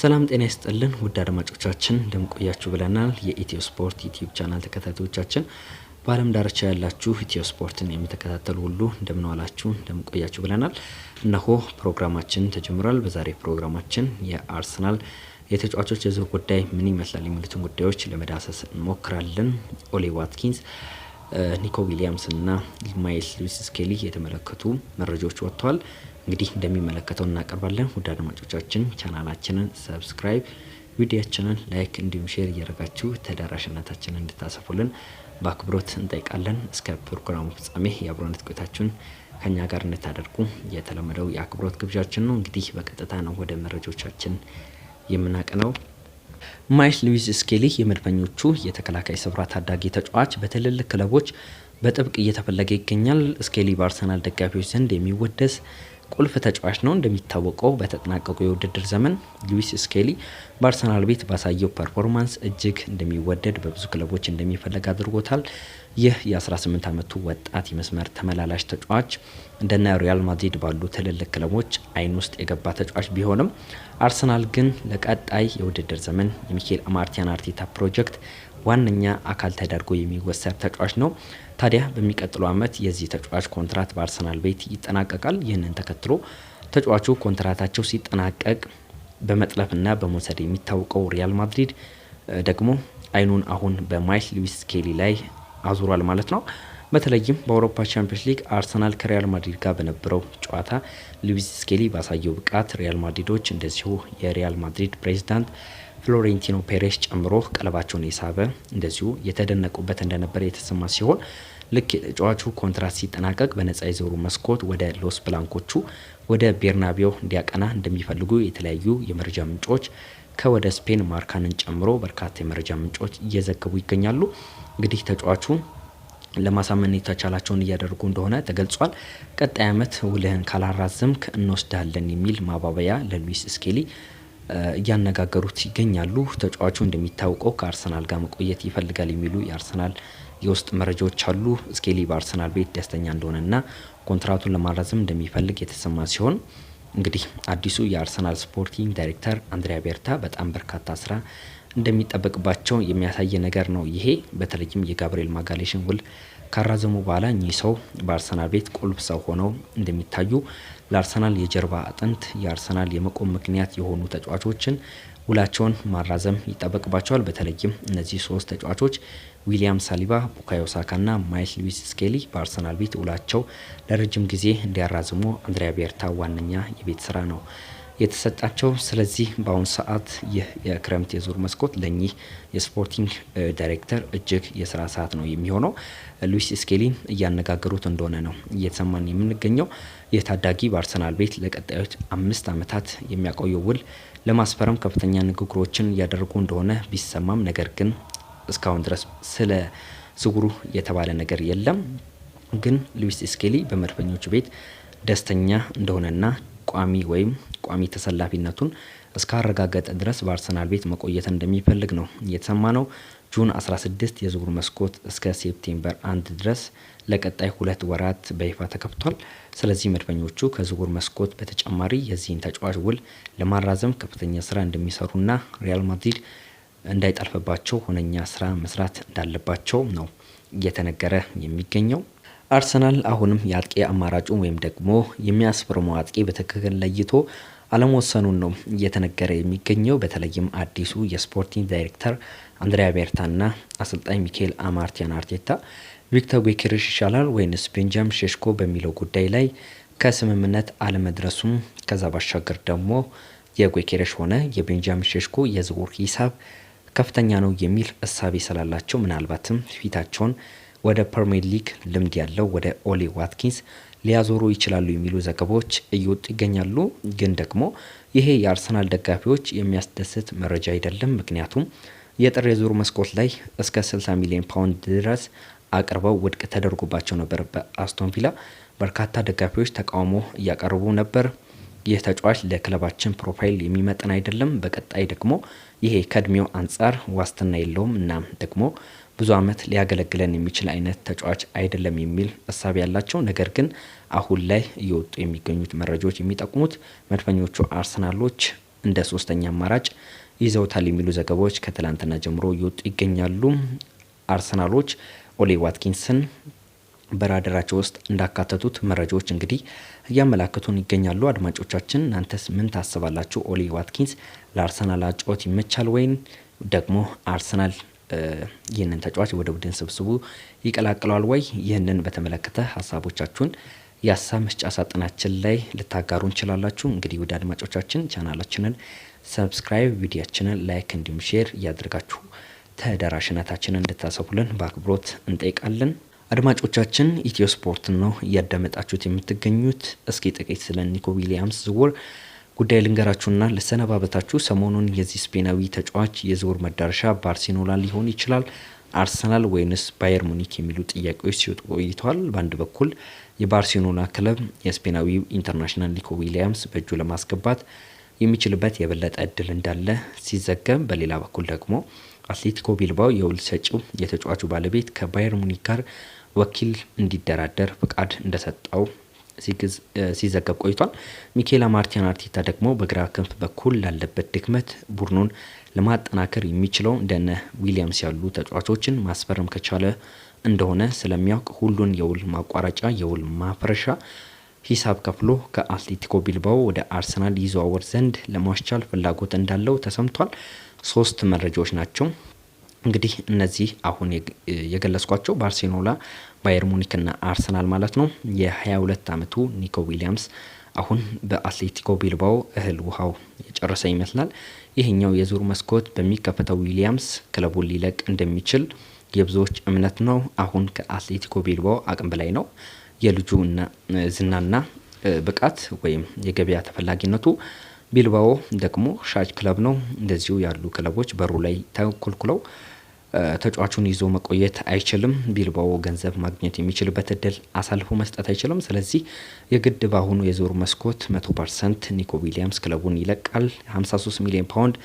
ሰላም ጤና ይስጥልን ውድ አድማጮቻችን እንደምቆያችሁ ብለናል። የኢትዮ ስፖርት ዩቲዩብ ቻናል ተከታታዮቻችን በዓለም ዳርቻ ያላችሁ ኢትዮ ስፖርትን የምትከታተሉ ሁሉ እንደምንዋላችሁ እንደምቆያችሁ ብለናል። እነሆ ፕሮግራማችን ተጀምሯል። በዛሬ ፕሮግራማችን የአርሰናል የተጫዋቾች የዝውውር ጉዳይ ምን ይመስላል የሚሉትን ጉዳዮች ለመዳሰስ እንሞክራለን። ኦሊ ዋትኪንስ፣ ኒኮ ዊሊያምስ እና ማይልስ ሉዊስ ስኬሊ የተመለከቱ መረጃዎች ወጥተዋል። እንግዲህ እንደሚመለከተው እናቀርባለን። ውድ አድማጮቻችን ቻናላችንን ሰብስክራይብ፣ ቪዲዮአችንን ላይክ እንዲሁም ሼር እያደረጋችሁ ተደራሽነታችንን እንድታሰፉልን በአክብሮት እንጠይቃለን። እስከ ፕሮግራሙ ፍጻሜ የአብሮነት ቆይታችሁን ከኛ ጋር እንድታደርጉ የተለመደው የአክብሮት ግብዣችን ነው። እንግዲህ በቀጥታ ነው ወደ መረጃዎቻችን የምናቀነው። ማይልስ ሉዊስ ስኬሊ የመድፈኞቹ የተከላካይ ስፍራ ታዳጊ ተጫዋች በትልልቅ ክለቦች በጥብቅ እየተፈለገ ይገኛል። ስኬሊ በአርሰናል ደጋፊዎች ዘንድ የሚወደስ ቁልፍ ተጫዋች ነው። እንደሚታወቀው በተጠናቀቀው የውድድር ዘመን ሉዊስ ስኬሊ በአርሰናል ቤት ባሳየው ፐርፎርማንስ እጅግ እንደሚወደድ በብዙ ክለቦች እንደሚፈለግ አድርጎታል። ይህ የ18 ዓመቱ ወጣት የመስመር ተመላላሽ ተጫዋች እንደና ሪያል ማድሪድ ባሉ ትልልቅ ክለቦች አይን ውስጥ የገባ ተጫዋች ቢሆንም አርሰናል ግን ለቀጣይ የውድድር ዘመን የሚኬል አርቴታ ፕሮጀክት ዋነኛ አካል ተደርጎ የሚወሰድ ተጫዋች ነው። ታዲያ በሚቀጥለው ዓመት የዚህ ተጫዋች ኮንትራት በአርሰናል ቤት ይጠናቀቃል። ይህንን ተከትሎ ተጫዋቹ ኮንትራታቸው ሲጠናቀቅ በመጥለፍና በመውሰድ የሚታወቀው ሪያል ማድሪድ ደግሞ አይኑን አሁን በማይልስ ሉዊስ ስኬሊ ላይ አዙሯል ማለት ነው። በተለይም በአውሮፓ ቻምፒየንስ ሊግ አርሰናል ከሪያል ማድሪድ ጋር በነበረው ጨዋታ ሉዊስ ስኬሊ ባሳየው ብቃት ሪያል ማድሪዶች እንደዚሁ የሪያል ማድሪድ ፕሬዚዳንት ፍሎሬንቲኖ ፔሬስ ጨምሮ ቀለባቸውን የሳበ እንደዚሁ የተደነቁበት እንደነበር የተሰማ ሲሆን ልክ ተጫዋቹ ኮንትራት ሲጠናቀቅ በነጻ የዝውውር መስኮት ወደ ሎስ ብላንኮቹ ወደ ቤርናቢዮ እንዲያቀና እንደሚፈልጉ የተለያዩ የመረጃ ምንጮች ከወደ ስፔን ማርካንን ጨምሮ በርካታ የመረጃ ምንጮች እየዘገቡ ይገኛሉ። እንግዲህ ተጫዋቹ ለማሳመን የተቻላቸውን እያደረጉ እንደሆነ ተገልጿል። ቀጣይ ዓመት ውልህን ካላራዘምክ እንወስዳለን የሚል ማባበያ ለሉዊስ ስኬሊ እያነጋገሩት ይገኛሉ። ተጫዋቹ እንደሚታወቀው ከአርሰናል ጋር መቆየት ይፈልጋል የሚሉ የአርሰናል የውስጥ መረጃዎች አሉ። ስኬሊ በአርሰናል ቤት ደስተኛ እንደሆነና ኮንትራቱን ለማራዘም እንደሚፈልግ የተሰማ ሲሆን እንግዲህ አዲሱ የአርሰናል ስፖርቲንግ ዳይሬክተር አንድሪያ ቤርታ በጣም በርካታ ስራ እንደሚጠበቅባቸው የሚያሳይ ነገር ነው። ይሄ በተለይም የጋብሪኤል ማጋሌሽን ውል ካራዘሙ በኋላ እኚህ ሰው በአርሰናል ቤት ቁልፍ ሰው ሆነው እንደሚታዩ ለአርሰናል የጀርባ አጥንት የአርሰናል የመቆም ምክንያት የሆኑ ተጫዋቾችን ውላቸውን ማራዘም ይጠበቅባቸዋል። በተለይም እነዚህ ሶስት ተጫዋቾች ዊሊያም ሳሊባ፣ ቡካዮ ሳካ እና ማይልስ ሉዊስ ስኬሊ በአርሰናል ቤት ውላቸው ለረጅም ጊዜ እንዲያራዝሙ አንድሪያ ቤርታ ዋነኛ የቤት ስራ ነው የተሰጣቸው። ስለዚህ በአሁኑ ሰዓት ይህ የክረምት የዝውውር መስኮት ለኚህ የስፖርቲንግ ዳይሬክተር እጅግ የስራ ሰዓት ነው የሚሆነው። ሉዊስ ስኬሊን እያነጋገሩት እንደሆነ ነው እየተሰማን የምንገኘው። የታዳጊ በአርሰናል ቤት ለቀጣዮች 5 ዓመታት የሚያቆየው ውል ለማስፈረም ከፍተኛ ንግግሮችን እያደረጉ እንደሆነ ቢሰማም ነገር ግን እስካሁን ድረስ ስለ ዝውውሩ የተባለ ነገር የለም። ግን ሉዊስ ስኬሊ በመድፈኞቹ ቤት ደስተኛ እንደሆነና ቋሚ ተሰላፊነቱን እስካረጋገጠ ድረስ በአርሰናል ቤት መቆየት እንደሚፈልግ ነው እየተሰማ ነው። ጁን 16 የዝውውር መስኮት እስከ ሴፕቴምበር 1 ድረስ ለቀጣይ 2 ወራት በይፋ ተከፍቷል። ስለዚህ መድፈኞቹ ከዝውውር መስኮት በተጨማሪ የዚህን ተጫዋች ውል ለማራዘም ከፍተኛ ስራ እንደሚሰሩና ሪያል ማድሪድ እንዳይጠልፍባቸው ሁነኛ ስራ መስራት እንዳለባቸው ነው እየተነገረ የሚገኘው። አርሰናል አሁንም የአጥቂ አማራጩ ወይም ደግሞ የሚያስፈርመው አጥቂ በትክክል ለይቶ አለመወሰኑን ነው እየተነገረ የሚገኘው። በተለይም አዲሱ የስፖርቲንግ ዳይሬክተር አንድሪያ ቤርታና አሰልጣኝ ሚኬል አርቴታ ቪክተር ጊዮኬሬሽ ይሻላል ወይንስ ቤንጃሚን ሼሽኮ በሚለው ጉዳይ ላይ ከስምምነት አለመድረሱም ከዛ ባሻገር ደግሞ የጊዮኬሬሽ ሆነ የቤንጃሚን ሼሽኮ የዝውውር ሂሳብ ከፍተኛ ነው የሚል እሳቤ ስላላቸው ምናልባትም ፊታቸውን ወደ ፕሪሚየር ሊግ ልምድ ያለው ወደ ኦሊ ዋትኪንስ ሊያዞሩ ይችላሉ የሚሉ ዘገባዎች እየወጡ ይገኛሉ። ግን ደግሞ ይሄ የአርሰናል ደጋፊዎች የሚያስደስት መረጃ አይደለም። ምክንያቱም የጥር የዝውውር መስኮት ላይ እስከ 60 ሚሊዮን ፓውንድ ድረስ አቅርበው ውድቅ ተደርጎባቸው ነበር በአስቶን ቪላ። በርካታ ደጋፊዎች ተቃውሞ እያቀረቡ ነበር። ይህ ተጫዋች ለክለባችን ፕሮፋይል የሚመጥን አይደለም፣ በቀጣይ ደግሞ ይሄ ከእድሜው አንጻር ዋስትና የለውም እና ደግሞ ብዙ አመት ሊያገለግለን የሚችል አይነት ተጫዋች አይደለም የሚል ሀሳብ ያላቸው ነገር ግን አሁን ላይ እየወጡ የሚገኙት መረጃዎች የሚጠቁሙት መድፈኞቹ አርሰናሎች እንደ ሶስተኛ አማራጭ ይዘውታል የሚሉ ዘገባዎች ከትላንትና ጀምሮ እየወጡ ይገኛሉ። አርሰናሎች ኦሊ ዋትኪንስን በራዳራቸው ውስጥ እንዳካተቱት መረጃዎች እንግዲህ እያመላከቱን ይገኛሉ። አድማጮቻችን እናንተስ ምን ታስባላችሁ? ኦሊ ዋትኪንስ ለአርሰናል አጫወት ይመቻል ወይም ደግሞ አርሰናል ይህንን ተጫዋች ወደ ቡድን ስብስቡ ይቀላቅለዋል ወይ? ይህንን በተመለከተ ሀሳቦቻችሁን የሀሳብ መስጫ ሳጥናችን ላይ ልታጋሩ እንችላላችሁ። እንግዲህ ወደ አድማጮቻችን ቻናላችንን ሰብስክራይብ፣ ቪዲዮችንን ላይክ እንዲሁም ሼር እያደረጋችሁ ተደራሽነታችንን እንድታሰፉልን በአክብሮት እንጠይቃለን። አድማጮቻችን ኢትዮ ስፖርትን ነው እያዳመጣችሁት የምትገኙት። እስኪ ጥቂት ስለ ኒኮ ዊሊያምስ ዝውውር ጉዳይ ልንገራችሁና ልሰነባበታችሁ። ሰሞኑን የዚህ ስፔናዊ ተጫዋች የዝውውር መዳረሻ ባርሴሎና ሊሆን ይችላል፣ አርሰናል ወይንስ ባየር ሙኒክ የሚሉ ጥያቄዎች ሲወጡ ቆይተዋል። በአንድ በኩል የባርሴሎና ክለብ የስፔናዊው ኢንተርናሽናል ኒኮ ዊሊያምስ በእጁ ለማስገባት የሚችልበት የበለጠ እድል እንዳለ ሲዘገብ፣ በሌላ በኩል ደግሞ አትሌቲኮ ቢልባኦ የውል ሰጪው የተጫዋቹ ባለቤት ከባየር ሙኒክ ጋር ወኪል እንዲደራደር ፍቃድ እንደሰጠው ሲዘገብ ቆይቷል። ሚኬላ ማርቲን አርቴታ ደግሞ በግራ ክንፍ በኩል ላለበት ድክመት ቡድኑን ለማጠናከር የሚችለው እንደነ ዊሊያምስ ያሉ ተጫዋቾችን ማስፈረም ከቻለ እንደሆነ ስለሚያውቅ ሁሉን የውል ማቋረጫ የውል ማፍረሻ ሂሳብ ከፍሎ ከአትሌቲኮ ቢልባኦ ወደ አርሰናል ይዘዋወር ዘንድ ለማስቻል ፍላጎት እንዳለው ተሰምቷል። 3 መረጃዎች ናቸው እንግዲህ እነዚህ አሁን የገለጽኳቸው ባርሴሎና፣ ባየር ሙኒክና አርሰናል ማለት ነው። የ22 ዓመቱ ኒኮ ዊሊያምስ አሁን በአትሌቲኮ ቢልባኦ እህል ውሃው የጨረሰ ይመስላል። ይህኛው የዝውውር መስኮት በሚከፈተው ዊሊያምስ ክለቡን ሊለቅ እንደሚችል የብዙዎች እምነት ነው። አሁን ከአትሌቲኮ ቢልባኦ አቅም በላይ ነው። የልጁ ዝናና ብቃት ወይም የገበያ ተፈላጊነቱ ቢልባኦ ደግሞ ሻጭ ክለብ ነው። እንደዚሁ ያሉ ክለቦች በሩ ላይ ተኮልኩለው ተጫዋቹን ይዞ መቆየት አይችልም። ቢልባኦ ገንዘብ ማግኘት የሚችልበት እድል አሳልፎ መስጠት አይችልም። ስለዚህ የግድ በአሁኑ የዝውውር መስኮት 100% ኒኮ ዊሊያምስ ክለቡን ይለቃል። 53 ሚሊዮን ፓውንድ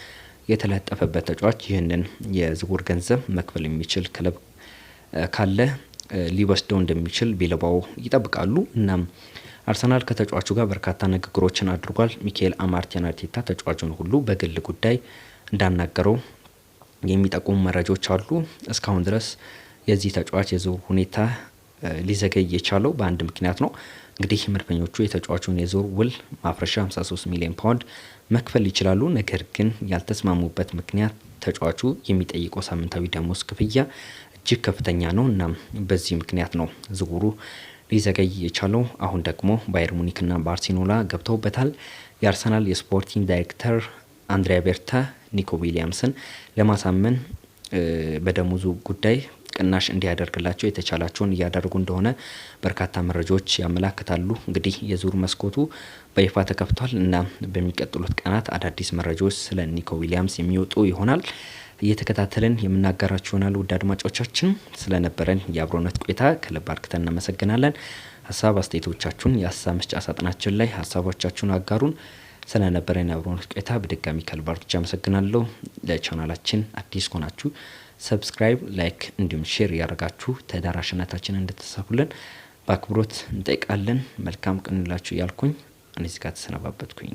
የተለጠፈበት ተጫዋች ይህንን የዝውውር ገንዘብ መክፈል የሚችል ክለብ ካለ ሊወስደው እንደሚችል ቢልባኦ ይጠብቃሉ። እናም አርሰናል ከተጫዋቹ ጋር በርካታ ንግግሮችን አድርጓል። ሚኬል ማርቲን አርቴታ ተጫዋቹን ሁሉ በግል ጉዳይ እንዳናገረው የሚጠቁሙ መረጃዎች አሉ። እስካሁን ድረስ የዚህ ተጫዋች የዝውውር ሁኔታ ሊዘገይ የቻለው በአንድ ምክንያት ነው። እንግዲህ መድፈኞቹ የተጫዋቹን የዝውውር ውል ማፍረሻ 53 ሚሊዮን ፓውንድ መክፈል ይችላሉ። ነገር ግን ያልተስማሙበት ምክንያት ተጫዋቹ የሚጠይቀው ሳምንታዊ ደሞዝ ክፍያ እጅግ ከፍተኛ ነው እና በዚህ ምክንያት ነው ዝውውሩ ሊዘገይ የቻለው። አሁን ደግሞ ባየር ሙኒክና ባርሴሎና ገብተውበታል። የአርሰናል የስፖርቲንግ ዳይሬክተር አንድሪያ ቤርታ ኒኮ ዊሊያምስን ለማሳመን በደሞዙ ጉዳይ ቅናሽ እንዲያደርግላቸው የተቻላቸውን እያደረጉ እንደሆነ በርካታ መረጃዎች ያመላክታሉ። እንግዲህ የዝውውር መስኮቱ በይፋ ተከፍቷል እና በሚቀጥሉት ቀናት አዳዲስ መረጃዎች ስለ ኒኮ ዊሊያምስ የሚወጡ ይሆናል። እየተከታተልን የምናጋራችሁ ይሆናል። ውድ አድማጮቻችን ስለነበረን የአብሮነት ቆይታ ከልብ አርክተን እናመሰግናለን። ሀሳብ አስተያየቶቻችሁን የሀሳብ መስጫ ሳጥናችን ላይ ሀሳቦቻችሁን አጋሩን። ስለነበረን የአብሮነት ቆይታ በድጋሚ ከልብ አርክቼ አመሰግናለሁ። ለቻናላችን አዲስ ከሆናችሁ ሰብስክራይብ፣ ላይክ እንዲሁም ሼር ያደርጋችሁ ተዳራሽነታችንን እንድትሰፉልን በአክብሮት እንጠይቃለን። መልካም ቀን ይሁንላችሁ እያልኩኝ እኔ እዚህ ጋር ተሰነባበትኩኝ።